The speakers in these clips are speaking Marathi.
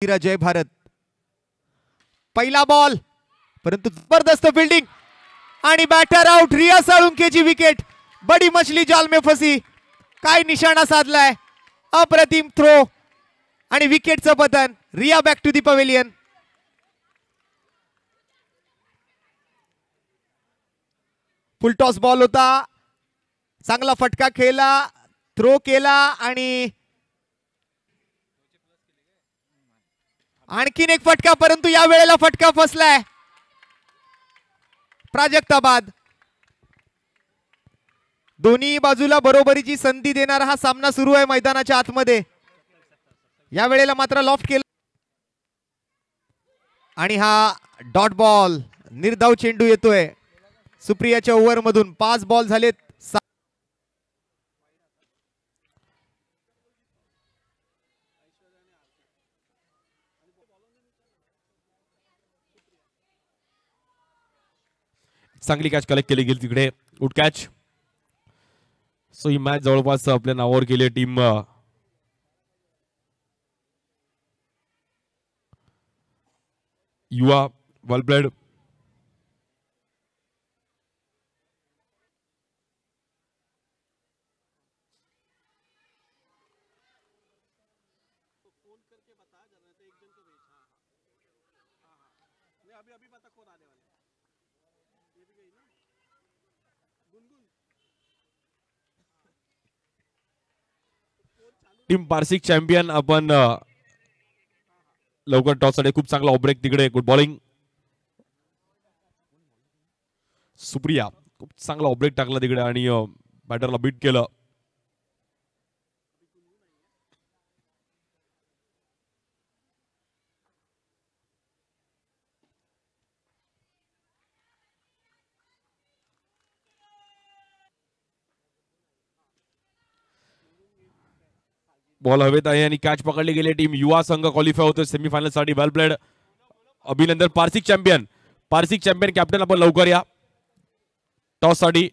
जय भारत. पहिला बॉल परंतु जबरदस्त फील्डिंग आणि बॅटर आउट. रिया साळुंखेची विकेट. बडी मछली जाल में फसी. काय निशाणा साधलाय. अप्रतिम थ्रो आणि विकेटचं पतन. Riya back to the pavilion. Full toss ball होता. चांगला फटका खेळला, थ्रो केला आणि आणखीन एक फटका, परंतु या वेळेला फटका फसलाय. प्राजक्ता बाद. दोन्ही बाजूला बरोबरीची संधी देणारा हा सामना सुरू आहे मैदानाच्या आतमध्ये. या वेळेला मात्र लॉफ्ट केला आणि हा डॉट बॉल. निर्धाव चेंडू येतोय सुप्रियाच्या ओव्हर मधून. 5 बॉल झालेत. चांगली कॅच कलेक्ट केली गेली तिकडे. Good catch. सो ही मॅच जवळपास आपल्या नावावर केली टीम युवा वेल प्लेड. Team Parsik champion. आपण लवकर टॉस साठी खूप चांगला ऑब्रेक तिकडे. Good bowling. सुप्रिया खूप चांगला ऑब्रेक टाकला तिकडे आणि बॅटरला बीट केलं. बॉल हवेत आहे आणि कॅच पकडली गेली. टीम युवा संघ क्वालिफाय होतो सेमीफायनल साठी. वेल प्लेड. अभिनंदन. Parsik champion. Parsik champion captain आपण लवकर या टॉस साठी.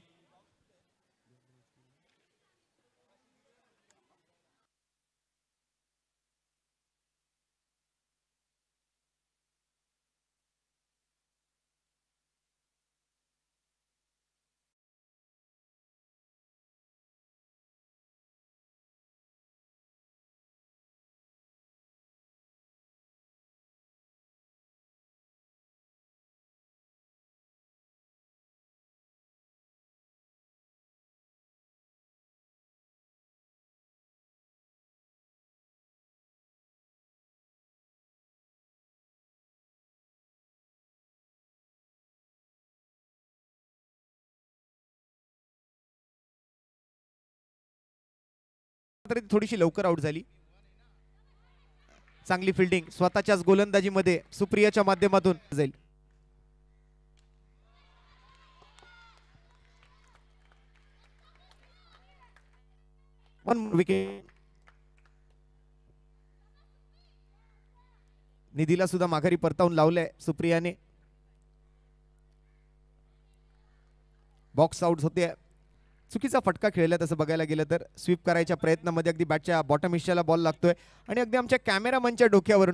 थोडीशी लवकर आउट झाली. चांगली फिल्डिंग स्वतःच्याच गोलंदाजीमध्ये सुप्रियाच्या माध्यमातून जाईल. One wicket. निधीला सुद्धा माघारी परतावून लावलंय सुप्रियाने. बॉक्स आउट होते. चुकीचा फटका खेळला तसं बघायला गेलं तर. स्वीप करायच्या प्रयत्नामध्ये अगदी बॅटच्या बॉटम हिस्साला बॉल लागतोय आणि अगदी आमच्या कॅमेरामनच्या डोक्यावरून